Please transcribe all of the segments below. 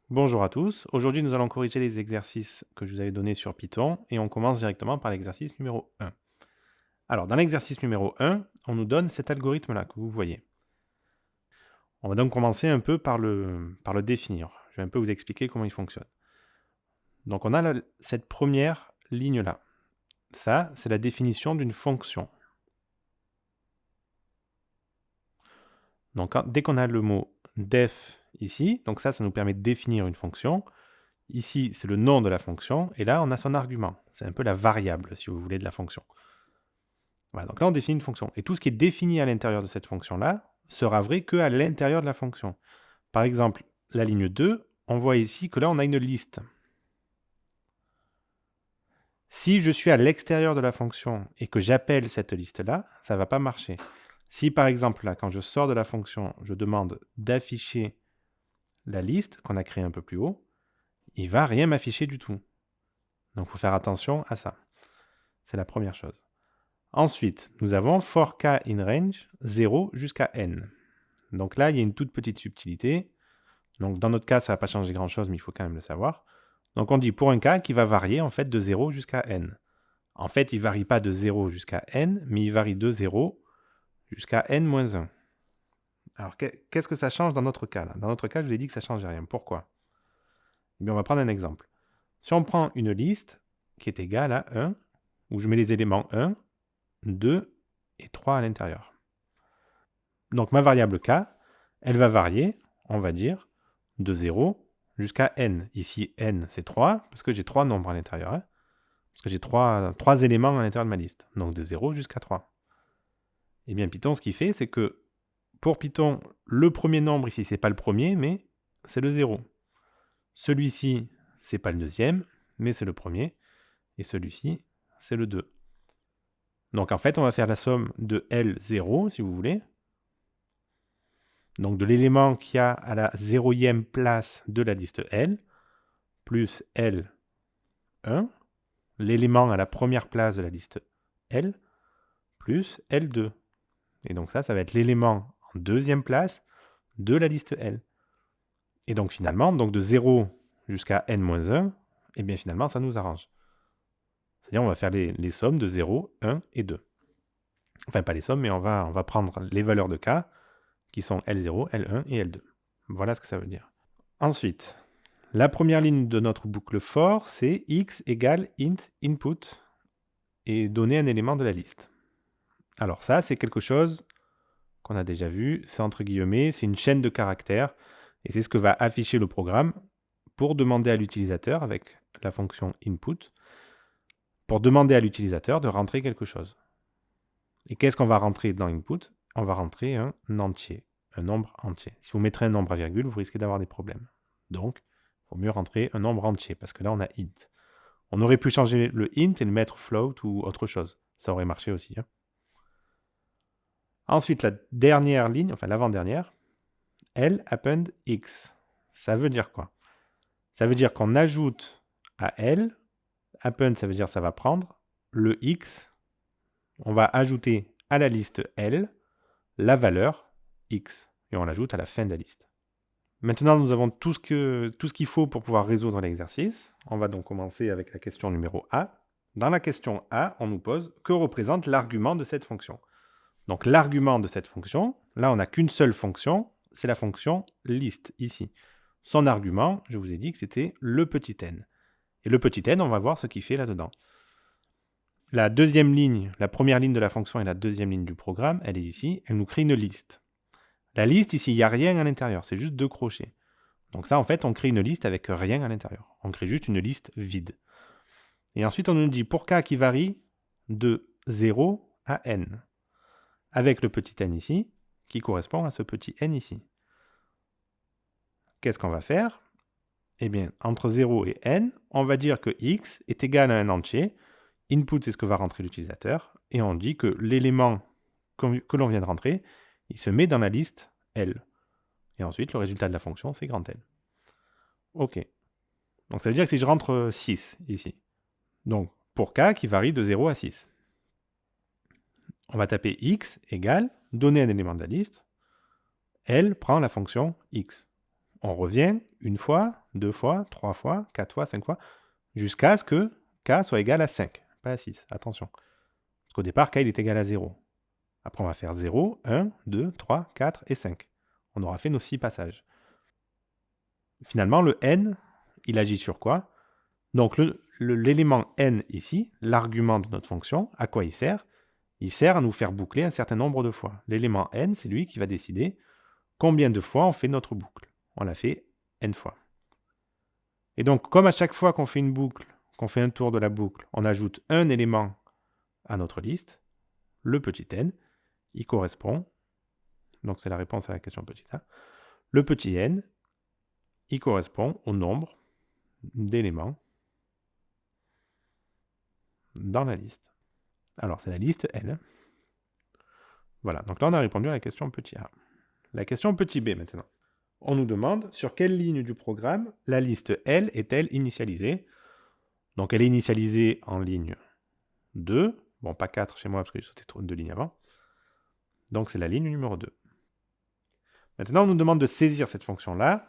Bonjour à tous, aujourd'hui nous allons corriger les exercices que je vous avais donnés sur Python et on commence directement par l'exercice numéro 1. Alors dans l'exercice numéro 1, on nous donne cet algorithme-là que vous voyez. On va donc commencer un peu par le définir. Je vais un peu vous expliquer comment il fonctionne. Donc on a cette première ligne-là. Ça, c'est la définition d'une fonction. Donc dès qu'on a le mot def ici, donc ça nous permet de définir une fonction. Ici, c'est le nom de la fonction, et là, on a son argument. C'est un peu la variable, si vous voulez, de la fonction. Voilà, donc là, on définit une fonction. Et tout ce qui est défini à l'intérieur de cette fonction-là sera vrai qu'à l'intérieur de la fonction. Par exemple, la ligne 2, on voit ici que là, on a une liste. Si je suis à l'extérieur de la fonction et que j'appelle cette liste-là, ça ne va pas marcher. Si, par exemple, là, quand je sors de la fonction, je demande d'afficher la liste qu'on a créée un peu plus haut, il ne va rien m'afficher du tout. Donc, il faut faire attention à ça. C'est la première chose. Ensuite, nous avons for k in range 0 jusqu'à n. Donc là, il y a une toute petite subtilité. Donc dans notre cas, ça ne va pas changer grand-chose, mais il faut quand même le savoir. Donc on dit pour un k qui va varier en fait de 0 jusqu'à n. En fait, il ne varie pas de 0 jusqu'à n, mais il varie de 0 jusqu'à n-1. Alors qu'est-ce que ça change dans notre cas là? Dans notre cas, je vous ai dit que ça ne changeait rien. Pourquoi? Eh bien, on va prendre un exemple. Si on prend une liste qui est égale à 1, où je mets les éléments 1, 2 et 3 à l'intérieur. Donc ma variable k, elle va varier, on va dire, de 0 jusqu'à n. Ici, n, c'est 3, parce que j'ai 3 nombres à l'intérieur. Hein, parce que j'ai 3 éléments à l'intérieur de ma liste. Donc de 0 jusqu'à 3. Et bien Python, ce qu'il fait, c'est que pour Python, le premier nombre ici, c'est pas le premier, mais c'est le 0. Celui-ci, c'est pas le deuxième, mais c'est le premier. Et celui-ci, c'est le 2. Donc en fait, on va faire la somme de L0, si vous voulez. Donc de l'élément qui a à la 0e place de la liste L, plus L1, l'élément à la première place de la liste L, plus L2. Et donc ça va être l'élément en deuxième place de la liste L. Et donc finalement, donc de 0 jusqu'à n-1, et bien finalement ça nous arrange. C'est-à-dire on va faire les sommes de 0, 1 et 2. Enfin pas les sommes, mais on va prendre les valeurs de k, qui sont L0, L1 et L2. Voilà ce que ça veut dire. Ensuite, la première ligne de notre boucle for, c'est x égale int input et donner un élément de la liste. Alors ça, c'est quelque chose qu'on a déjà vu, c'est entre guillemets, c'est une chaîne de caractères, et c'est ce que va afficher le programme pour demander à l'utilisateur, avec la fonction input, pour demander à l'utilisateur de rentrer quelque chose. Et qu'est-ce qu'on va rentrer dans input? On va rentrer un entier, un nombre entier. Si vous mettrez un nombre à virgule, vous risquez d'avoir des problèmes. Donc, il vaut mieux rentrer un nombre entier, parce que là, on a int. On aurait pu changer le int et le mettre float ou autre chose. Ça aurait marché aussi. Hein. Ensuite, la dernière ligne, enfin l'avant-dernière, L append x. Ça veut dire quoi? Ça veut dire qu'on ajoute à L, append, ça veut dire ça va prendre, le x, on va ajouter à la liste L la valeur x, et on l'ajoute à la fin de la liste. Maintenant, nous avons tout ce qu'il faut pour pouvoir résoudre l'exercice. On va donc commencer avec la question numéro A. Dans la question A, on nous pose que représente l'argument de cette fonction. Donc l'argument de cette fonction, là on n'a qu'une seule fonction, c'est la fonction list ici. Son argument, je vous ai dit que c'était le petit n. Et le petit n, on va voir ce qu'il fait là-dedans. La deuxième ligne, la première ligne de la fonction et la deuxième ligne du programme, elle est ici, elle nous crée une liste. La liste, ici, il n'y a rien à l'intérieur, c'est juste deux crochets. Donc ça, en fait, on crée une liste avec rien à l'intérieur. On crée juste une liste vide. Et ensuite, on nous dit pour k qui varie de 0 à n. Avec le petit n ici, qui correspond à ce petit n ici. Qu'est-ce qu'on va faire? Eh bien, entre 0 et n, on va dire que x est égal à un entier. Input, c'est ce que va rentrer l'utilisateur. Et on dit que l'élément que l'on vient de rentrer, il se met dans la liste L. Et ensuite, le résultat de la fonction, c'est grand L. OK. Donc ça veut dire que si je rentre 6 ici, donc pour k qui varie de 0 à 6, on va taper x égale, donner un élément de la liste, L prend la fonction x. on revient une fois, deux fois, trois fois, quatre fois, cinq fois, jusqu'à ce que k soit égal à 5, pas à 6. Attention. Parce qu'au départ, k il est égal à 0. Après, on va faire 0, 1, 2, 3, 4 et 5. On aura fait nos 6 passages. Finalement, le n, il agit sur quoi? Donc, l'élément n ici, l'argument de notre fonction, à quoi il sert? Il sert à nous faire boucler un certain nombre de fois. L'élément n, c'est lui qui va décider combien de fois on fait notre boucle. On l'a fait n fois. Et donc, comme à chaque fois qu'on fait une boucle, qu'on fait un tour de la boucle, on ajoute un élément à notre liste, le petit n, il correspond, donc c'est la réponse à la question petit a, le petit n, il correspond au nombre d'éléments dans la liste. Alors, c'est la liste L. Voilà, donc là, on a répondu à la question petit a. La question petit b, maintenant. On nous demande sur quelle ligne du programme la liste L est-elle initialisée. Donc, elle est initialisée en ligne 2. Bon, pas 4 chez moi, parce que j'ai sauté 2 lignes avant. Donc, c'est la ligne numéro 2. Maintenant, on nous demande de saisir cette fonction-là.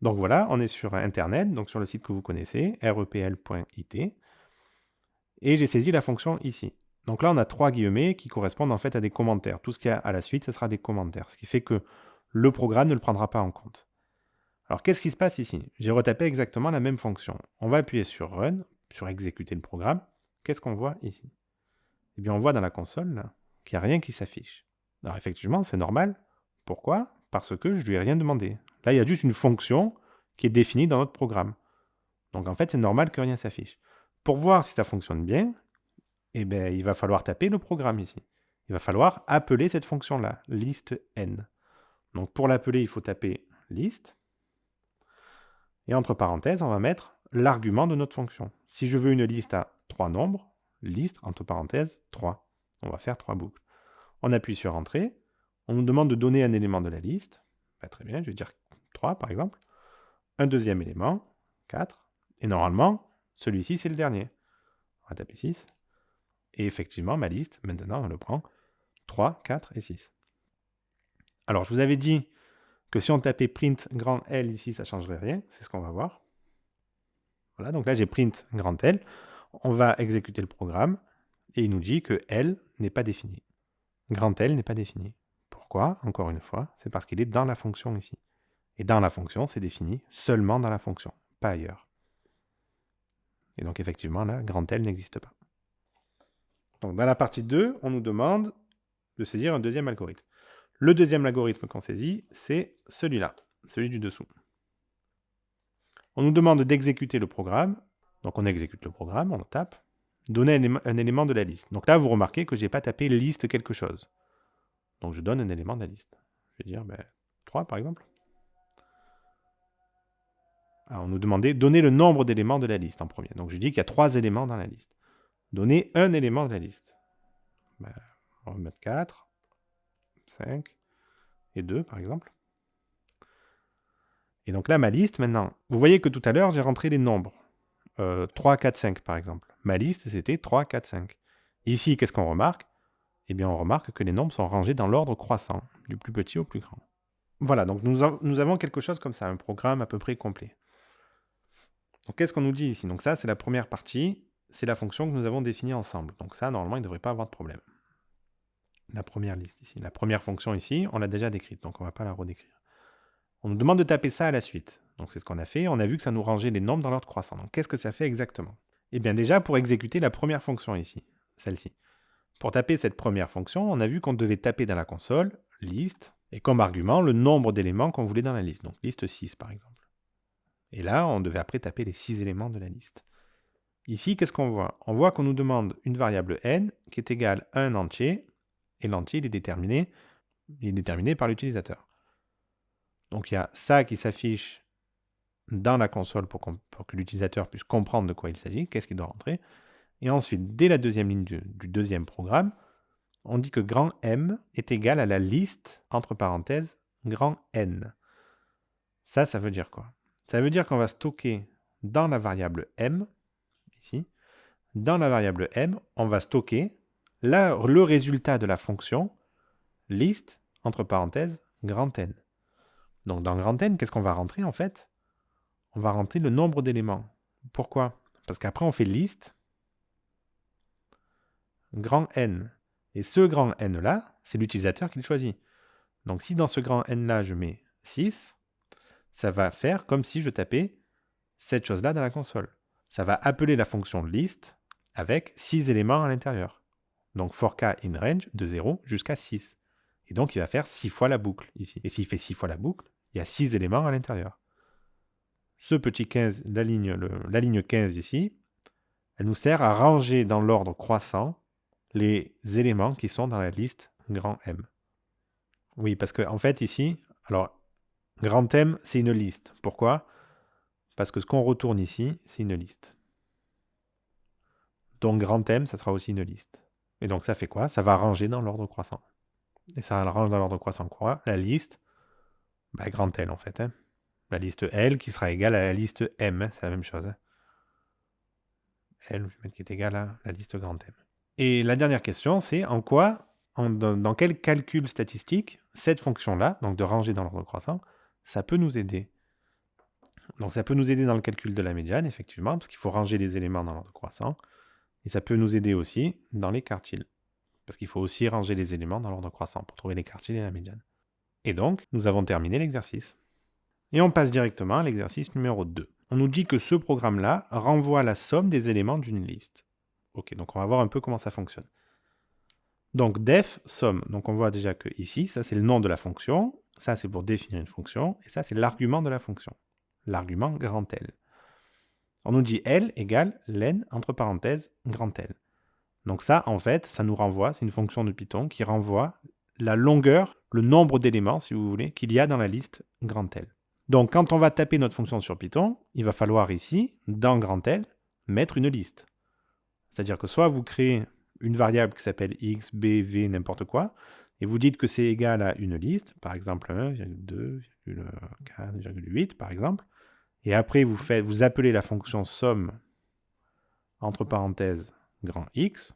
Donc voilà, on est sur Internet, donc sur le site que vous connaissez, repl.it. Et j'ai saisi la fonction ici. Donc là, on a 3 guillemets qui correspondent en fait à des commentaires. Tout ce qu'il y a à la suite, ce sera des commentaires. Ce qui fait que le programme ne le prendra pas en compte. Alors, qu'est-ce qui se passe ici? J'ai retapé exactement la même fonction. On va appuyer sur Run, sur exécuter le programme. Qu'est-ce qu'on voit ici? Eh bien, on voit dans la console là, qu'il n'y a rien qui s'affiche. Alors, effectivement, c'est normal. Pourquoi? Parce que je ne lui ai rien demandé. Là, il y a juste une fonction qui est définie dans notre programme. Donc, en fait, c'est normal que rien s'affiche. Pour voir si ça fonctionne bien, eh bien, il va falloir taper le programme ici. Il va falloir appeler cette fonction-là, list n. Donc, pour l'appeler, il faut taper list. Et entre parenthèses, on va mettre l'argument de notre fonction. Si je veux une liste à 3 nombres, liste, entre parenthèses, 3. On va faire 3 boucles. On appuie sur Entrée. On nous demande de donner un élément de la liste. Bah, très bien, je vais dire 3 par exemple. Un deuxième élément, 4. Et normalement, celui-ci, c'est le dernier. On va taper 6. Et effectivement, ma liste, maintenant, on le prend 3, 4 et 6. Alors, je vous avais dit que si on tapait print grand L ici, ça ne changerait rien. C'est ce qu'on va voir. Voilà, donc là, j'ai print grand L. On va exécuter le programme. Et il nous dit que L n'est pas défini. Grand L n'est pas défini. Pourquoi? Encore une fois, c'est parce qu'il est dans la fonction ici. Et dans la fonction, c'est défini seulement dans la fonction, pas ailleurs. Et donc effectivement, là, grand L n'existe pas. Donc dans la partie 2, on nous demande de saisir un deuxième algorithme. Le deuxième algorithme qu'on saisit, c'est celui-là, celui du dessous. On nous demande d'exécuter le programme. Donc on exécute le programme, on tape. Donner un élément de la liste. Donc là, vous remarquez que je n'ai pas tapé liste quelque chose. Donc je donne un élément de la liste. Je vais dire 3 par exemple. Alors, on nous demandait donner le nombre d'éléments de la liste en premier. Donc je dis qu'il y a 3 éléments dans la liste. Donner un élément de la liste. On va mettre 4, 5 et 2 par exemple. Et donc là, ma liste maintenant, vous voyez que tout à l'heure, j'ai rentré les nombres. 3, 4, 5 par exemple. Ma liste, c'était 3, 4, 5. Ici, qu'est-ce qu'on remarque? Eh bien, on remarque que les nombres sont rangés dans l'ordre croissant, du plus petit au plus grand. Voilà, donc nous avons quelque chose comme ça, un programme à peu près complet. Donc, qu'est-ce qu'on nous dit ici? Donc ça, c'est la première partie, c'est la fonction que nous avons définie ensemble. Donc ça, normalement, il ne devrait pas avoir de problème. La première liste ici. La première fonction ici, on l'a déjà décrite, donc on ne va pas la redécrire. On nous demande de taper ça à la suite. Donc c'est ce qu'on a fait, on a vu que ça nous rangeait les nombres dans l'ordre croissant. Donc qu'est-ce que ça fait exactement? Eh bien déjà, pour exécuter la première fonction ici, celle-ci. Pour taper cette première fonction, on a vu qu'on devait taper dans la console, liste, et comme argument, le nombre d'éléments qu'on voulait dans la liste. Donc liste 6 par exemple. Et là, on devait après taper les 6 éléments de la liste. Ici, qu'est-ce qu'on voit? On voit qu'on nous demande une variable n qui est égale à un entier, et l'entier il est déterminé par l'utilisateur. Donc il y a ça qui s'affiche dans la console pour que l'utilisateur puisse comprendre de quoi il s'agit, qu'est-ce qu'il doit rentrer. Et ensuite, dès la deuxième ligne du deuxième programme, on dit que grand M est égal à la liste, entre parenthèses, grand N. Ça veut dire quoi? Ça veut dire qu'on va stocker dans la variable M, ici, dans la variable M, on va stocker le résultat de la fonction liste, entre parenthèses, grand N. Donc dans grand N, qu'est-ce qu'on va rentrer en fait? On va rentrer le nombre d'éléments. Pourquoi? Parce qu'après on fait liste grand N. Et ce grand N-là, c'est l'utilisateur qui le choisit. Donc si dans ce grand N-là, je mets 6, ça va faire comme si je tapais cette chose-là dans la console. Ça va appeler la fonction list avec 6 éléments à l'intérieur. Donc for k in range de 0 jusqu'à 6. Et donc il va faire 6 fois la boucle ici. Et s'il fait 6 fois la boucle, il y a 6 éléments à l'intérieur. Ce petit 15, la ligne 15 ici, elle nous sert à ranger dans l'ordre croissant les éléments qui sont dans la liste grand M. Oui, parce qu'en fait ici, alors grand M, c'est une liste. Pourquoi? Parce que ce qu'on retourne ici, c'est une liste. Donc grand M, ça sera aussi une liste. Et donc ça fait quoi? Ça va ranger dans l'ordre croissant. Et ça range dans l'ordre croissant quoi? La liste, grand L en fait. La liste L qui sera égale à la liste M, c'est la même chose. L, je vais mettre qui est égal à la liste grand M. Et la dernière question, c'est en quoi, dans quel calcul statistique, cette fonction-là, donc de ranger dans l'ordre croissant, ça peut nous aider. Donc ça peut nous aider dans le calcul de la médiane, effectivement, parce qu'il faut ranger les éléments dans l'ordre croissant. Et ça peut nous aider aussi dans les quartiles, parce qu'il faut aussi ranger les éléments dans l'ordre croissant pour trouver les quartiles et la médiane. Et donc, nous avons terminé l'exercice. Et on passe directement à l'exercice numéro 2. On nous dit que ce programme-là renvoie la somme des éléments d'une liste. Ok, donc on va voir un peu comment ça fonctionne. Donc def somme, donc on voit déjà que ici, ça c'est le nom de la fonction, ça c'est pour définir une fonction, et ça c'est l'argument de la fonction, l'argument grand L. On nous dit L égale len, entre parenthèses, grand L. Donc ça, en fait, ça nous renvoie, c'est une fonction de Python qui renvoie la longueur, le nombre d'éléments, si vous voulez, qu'il y a dans la liste grand L. Donc quand on va taper notre fonction sur Python, il va falloir ici, dans grand L, mettre une liste. C'est-à-dire que soit vous créez une variable qui s'appelle x, b, v, n'importe quoi, et vous dites que c'est égal à une liste, par exemple 1,2,4,8 par exemple, et après vous appelez la fonction somme entre parenthèses grand X,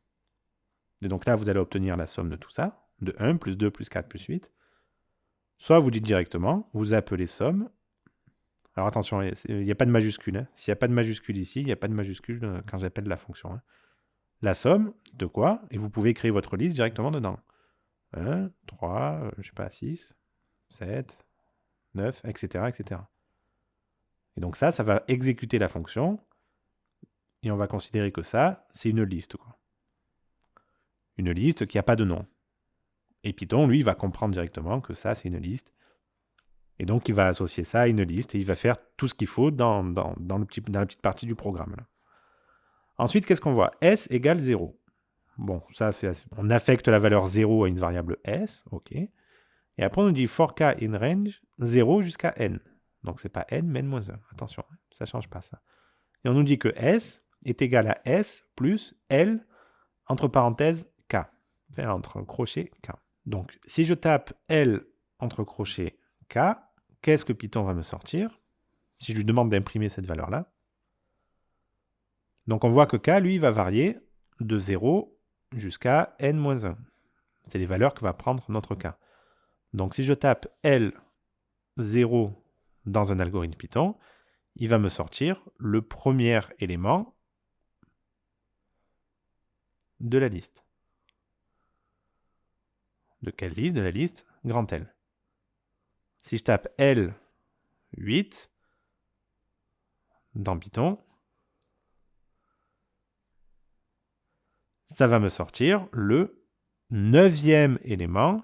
et donc là vous allez obtenir la somme de tout ça, de 1 plus 2 plus 4 plus 8, soit vous dites directement, vous appelez somme, alors attention, il n'y a pas de majuscule, hein. S'il n'y a pas de majuscule ici, il n'y a pas de majuscule quand j'appelle la fonction. Hein. La somme de quoi? Et vous pouvez créer votre liste directement dedans. 1, 3, 6, 7, 9, etc., etc. Et donc ça va exécuter la fonction, et on va considérer que ça, c'est une liste, quoi. Une liste qui n'a pas de nom. Et Python, lui, va comprendre directement que ça, c'est une liste. Et donc, il va associer ça à une liste, et il va faire tout ce qu'il faut dans la petite partie du programme. Là. Ensuite, qu'est-ce qu'on voit? S égale 0. Bon, ça, on affecte la valeur 0 à une variable S, ok. Et après, on nous dit for k in range 0 jusqu'à n. Donc, c'est pas n, mais n-1. Attention, ça ne change pas ça. Et on nous dit que S est égal à S plus L entre parenthèses K. Enfin, entre crochets K. Donc, si je tape L entre crochets K, qu'est-ce que Python va me sortir? Si je lui demande d'imprimer cette valeur-là. Donc, on voit que K, lui, va varier de 0 jusqu'à n-1. C'est les valeurs que va prendre notre K. Donc, si je tape L0 dans un algorithme Python, il va me sortir le premier élément de la liste. De quelle liste? De la liste grand L. Si je tape L8 dans Python, ça va me sortir le 9e élément.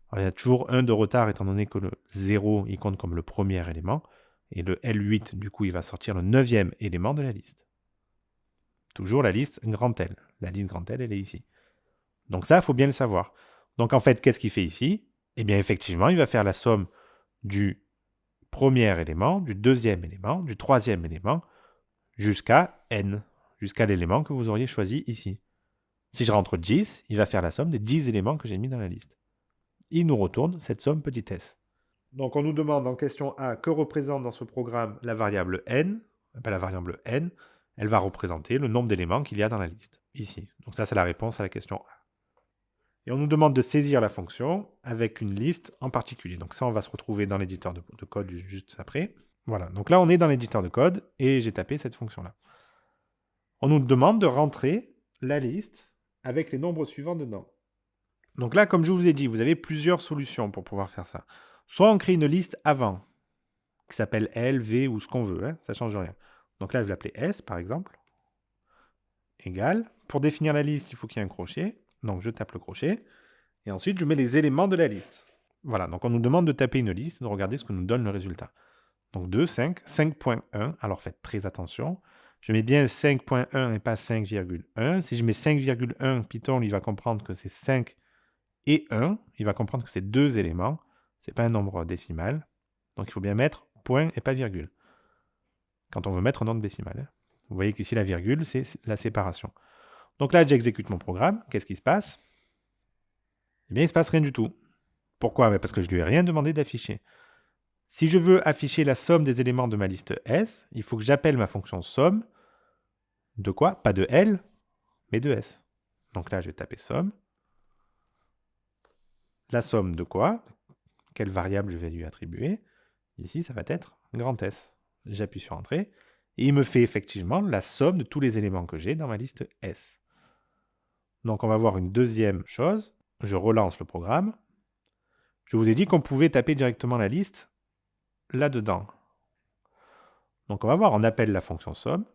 Alors, il y a toujours 1 de retard étant donné que le 0, il compte comme le premier élément. Et le L8, du coup, il va sortir le 9e élément de la liste. Toujours la liste grand L. La liste grand L, elle est ici. Donc ça, il faut bien le savoir. Donc en fait, qu'est-ce qu'il fait ici? Eh bien, effectivement, il va faire la somme du premier élément, du deuxième élément, du troisième élément, jusqu'à n, jusqu'à l'élément que vous auriez choisi ici. Si je rentre 10, il va faire la somme des 10 éléments que j'ai mis dans la liste. Il nous retourne cette somme petit s. Donc on nous demande en question A que représente dans ce programme la variable n. La variable n, elle va représenter le nombre d'éléments qu'il y a dans la liste, ici. Donc ça, c'est la réponse à la question A. Et on nous demande de saisir la fonction avec une liste en particulier. Donc ça, on va se retrouver dans l'éditeur de code juste après. Voilà, donc là, on est dans l'éditeur de code et j'ai tapé cette fonction-là. On nous demande de rentrer la liste avec les nombres suivants dedans. Donc là, comme je vous ai dit, vous avez plusieurs solutions pour pouvoir faire ça. Soit on crée une liste avant, qui s'appelle L, V ou ce qu'on veut, ça ne change rien. Donc là, je vais l'appeler S, par exemple. Égal. Pour définir la liste, il faut qu'il y ait un crochet. Donc je tape le crochet. Et ensuite, je mets les éléments de la liste. Voilà, donc on nous demande de taper une liste et de regarder ce que nous donne le résultat. Donc 2, 5, 5.1. Alors faites très attention. Je mets bien 5.1 et pas 5,1. Si je mets 5,1, Python, il va comprendre que c'est 5 et 1. Il va comprendre que c'est deux éléments. Ce n'est pas un nombre décimal. Donc il faut bien mettre point et pas virgule. Quand on veut mettre un nombre décimal. Vous voyez qu'ici, la virgule, c'est la séparation. Donc là, j'exécute mon programme. Qu'est-ce qui se passe? Eh bien, il ne se passe rien du tout. Pourquoi? Parce que je ne lui ai rien demandé d'afficher. Si je veux afficher la somme des éléments de ma liste S, il faut que j'appelle ma fonction somme de quoi? Pas de L, mais de S. Donc là, je vais taper somme. La somme de quoi? Quelle variable je vais lui attribuer? Ici, ça va être grand S. J'appuie sur Entrée. Et il me fait effectivement la somme de tous les éléments que j'ai dans ma liste S. Donc on va voir une deuxième chose. Je relance le programme. Je vous ai dit qu'on pouvait taper directement la liste là-dedans. Donc on va voir, on appelle la fonction somme.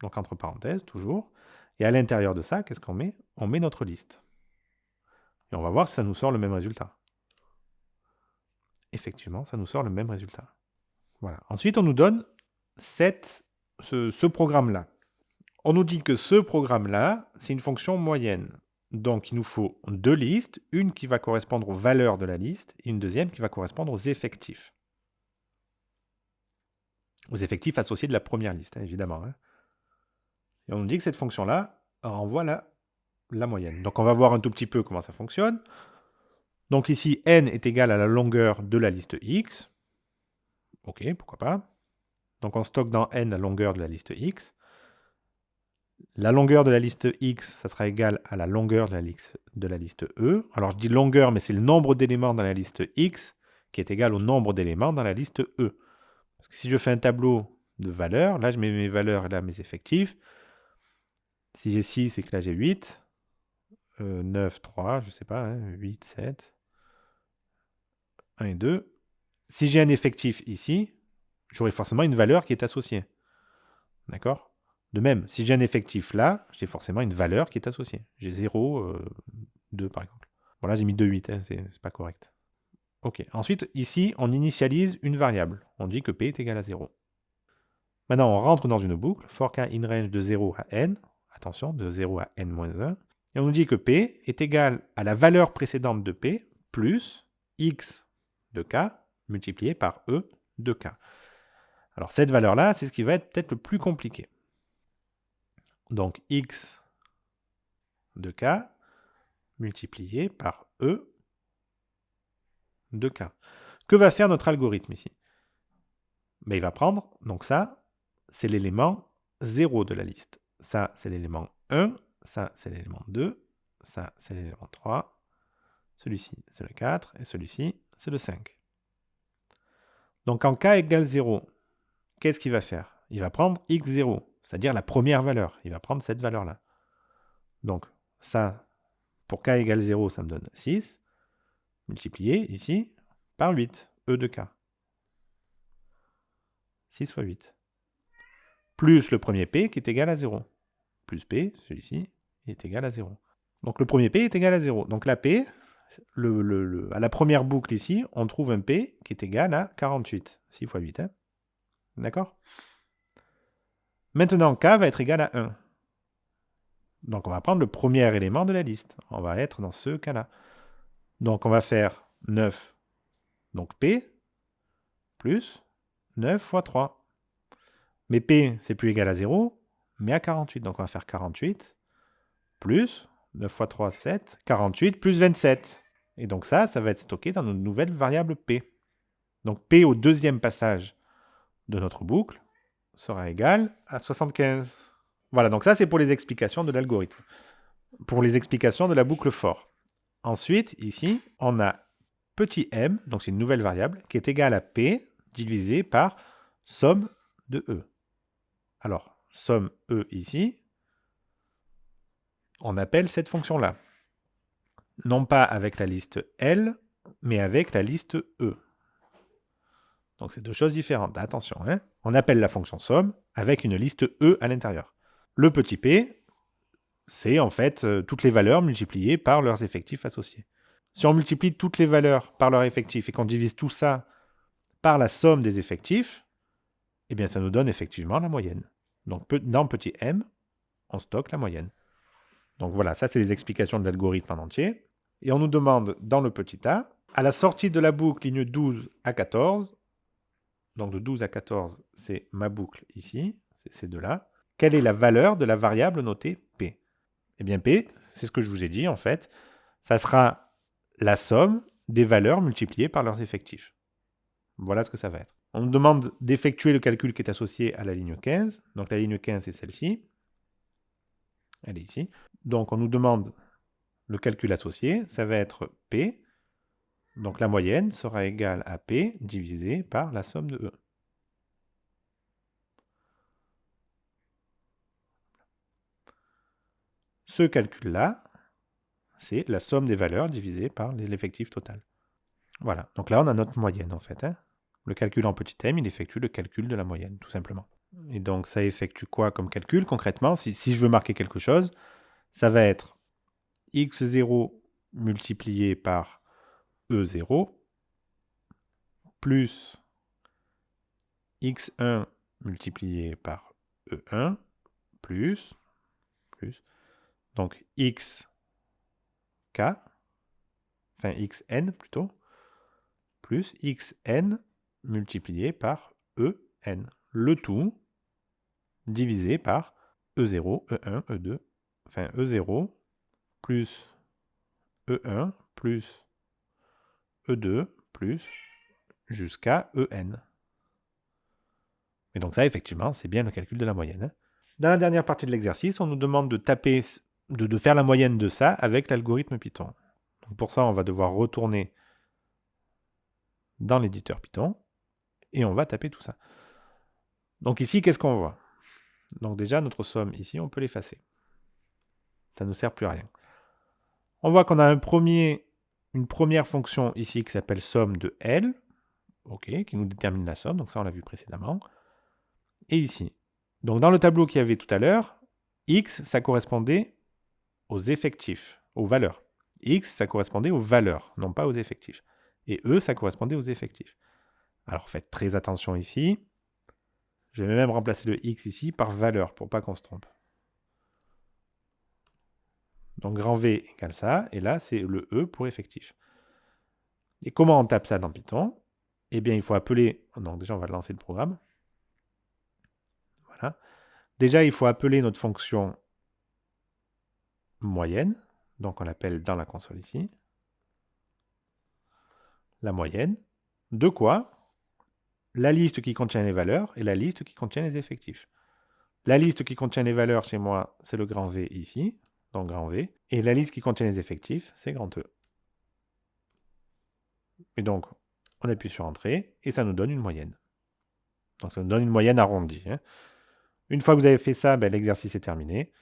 Donc entre parenthèses, toujours. Et à l'intérieur de ça, qu'est-ce qu'on met? On met notre liste. Et on va voir si ça nous sort le même résultat. Effectivement, ça nous sort le même résultat. Voilà. Ensuite, on nous donne ce programme-là. On nous dit que ce programme-là, c'est une fonction moyenne. Donc, il nous faut deux listes, une qui va correspondre aux valeurs de la liste et une deuxième qui va correspondre aux effectifs. Aux effectifs associés de la première liste, évidemment. Et on nous dit que cette fonction-là renvoie la moyenne. Donc, on va voir un tout petit peu comment ça fonctionne. Donc ici, n est égal à la longueur de la liste x. Ok, pourquoi pas. Donc on stocke dans n la longueur de la liste x. La longueur de la liste x, ça sera égal à la longueur de la liste E. Alors je dis longueur, mais c'est le nombre d'éléments dans la liste x qui est égal au nombre d'éléments dans la liste E. Parce que si je fais un tableau de valeurs, là je mets mes valeurs et là mes effectifs. Si j'ai 6, c'est que là j'ai 8. 9, 3, je ne sais pas, 8, 7, 1 et 2. Si j'ai un effectif ici, j'aurai forcément une valeur qui est associée. D'accord? De même, si j'ai un effectif là, j'ai forcément une valeur qui est associée. J'ai 0, 2 par exemple. Bon là j'ai mis 2, 8, c'est pas correct. Ok, ensuite ici on initialise une variable. On dit que p est égal à 0. Maintenant on rentre dans une boucle, for k in range de 0 à n, attention, de 0 à n-1, et on nous dit que p est égal à la valeur précédente de p plus x de k multiplié par e de k. Alors cette valeur-là, c'est ce qui va être peut-être le plus compliqué. Donc x de k multiplié par e de k. Que va faire notre algorithme ici? Ben, il va prendre, donc ça, c'est l'élément 0 de la liste. Ça, c'est l'élément 1. Ça, c'est l'élément 2. Ça, c'est l'élément 3. Celui-ci, c'est le 4. Et celui-ci, c'est le 5. Donc quand k égale 0, qu'est-ce qu'il va faire? Il va prendre x0, c'est-à-dire la première valeur. Il va prendre cette valeur-là. Donc ça, pour k égale 0, ça me donne 6, multiplié ici par 8, e de k. 6 fois 8. Plus le premier p qui est égal à 0. Plus p, celui-ci, est égal à 0. Donc le premier p est égal à 0. Donc la p, à la première boucle ici, on trouve un p qui est égal à 48. 6 fois 8. D'accord? Maintenant, k va être égal à 1. Donc on va prendre le premier élément de la liste. On va être dans ce cas-là. Donc on va faire 9, donc p, plus 9 fois 3. Mais p, c'est plus égal à 0, mais à 48. Donc on va faire 48, plus 9 fois 3, 7, 48, plus 27. Et donc ça va être stocké dans notre nouvelle variable p. Donc p au deuxième passage de notre boucle sera égal à 75. Voilà, donc ça c'est pour les explications de l'algorithme. pour les explications de la boucle for. Ensuite, ici, on a petit m, donc c'est une nouvelle variable, qui est égale à p divisé par somme de e. Alors, somme e ici, on appelle cette fonction-là. Non pas avec la liste L, mais avec la liste E. Donc c'est deux choses différentes, attention. Hein, on appelle la fonction somme avec une liste E à l'intérieur. Le petit p, c'est en fait toutes les valeurs multipliées par leurs effectifs associés. Si on multiplie toutes les valeurs par leurs effectifs et qu'on divise tout ça par la somme des effectifs, eh bien ça nous donne effectivement la moyenne. Donc dans petit m, on stocke la moyenne. Donc voilà, ça c'est les explications de l'algorithme en entier. Et on nous demande dans le petit a, à la sortie de la boucle ligne 12 à 14, donc de 12 à 14, c'est ma boucle ici, c'est ces deux-là, quelle est la valeur de la variable notée p? Eh bien p, c'est ce que je vous ai dit en fait, ça sera la somme des valeurs multipliées par leurs effectifs. Voilà ce que ça va être. On nous demande d'effectuer le calcul qui est associé à la ligne 15, donc la ligne 15 c'est celle-ci, elle est ici. Donc on nous demande le calcul associé, ça va être P. Donc la moyenne sera égale à P divisé par la somme de E. Ce calcul-là, c'est la somme des valeurs divisée par l'effectif total. Voilà, donc là on a notre moyenne en fait. Hein. Le calcul en petit m, il effectue le calcul de la moyenne, tout simplement. Et donc ça effectue quoi comme calcul concrètement? Si je veux marquer quelque chose, ça va être x0 multiplié par E0 plus x1 multiplié par E1 plus, donc xk, enfin xn plutôt, plus xn multiplié par En. Le tout divisé par E0, E1, E2, enfin E0 plus E1 plus E2 plus jusqu'à En. Et donc ça, effectivement, c'est bien le calcul de la moyenne. Hein. Dans la dernière partie de l'exercice, on nous demande de taper, de faire la moyenne de ça avec l'algorithme Python. Donc pour ça, on va devoir retourner dans l'éditeur Python et on va taper tout ça. Donc ici, qu'est-ce qu'on voit? Donc déjà, notre somme ici, on peut l'effacer. Ça ne nous sert plus à rien. On voit qu'on a une première fonction ici qui s'appelle somme de L, okay, qui nous détermine la somme, donc ça on l'a vu précédemment. Et ici. Donc dans le tableau qu'il y avait tout à l'heure, X, ça correspondait aux effectifs, aux valeurs. X, ça correspondait aux valeurs, non pas aux effectifs. Et E, ça correspondait aux effectifs. Alors faites très attention ici. Je vais même remplacer le X ici par valeur, pour pas qu'on se trompe. Donc grand V égale ça, et là c'est le E pour effectif. Et comment on tape ça dans Python? Eh bien il faut appeler, donc déjà on va lancer le programme. Voilà. Déjà il faut appeler notre fonction moyenne, donc on l'appelle dans la console ici. La moyenne. De quoi? La liste qui contient les valeurs et la liste qui contient les effectifs. La liste qui contient les valeurs chez moi, c'est le grand V ici, donc grand V. Et la liste qui contient les effectifs, c'est grand E. Et donc, on appuie sur Entrée et ça nous donne une moyenne. Donc ça nous donne une moyenne arrondie. Hein. Une fois que vous avez fait ça, ben, l'exercice est terminé.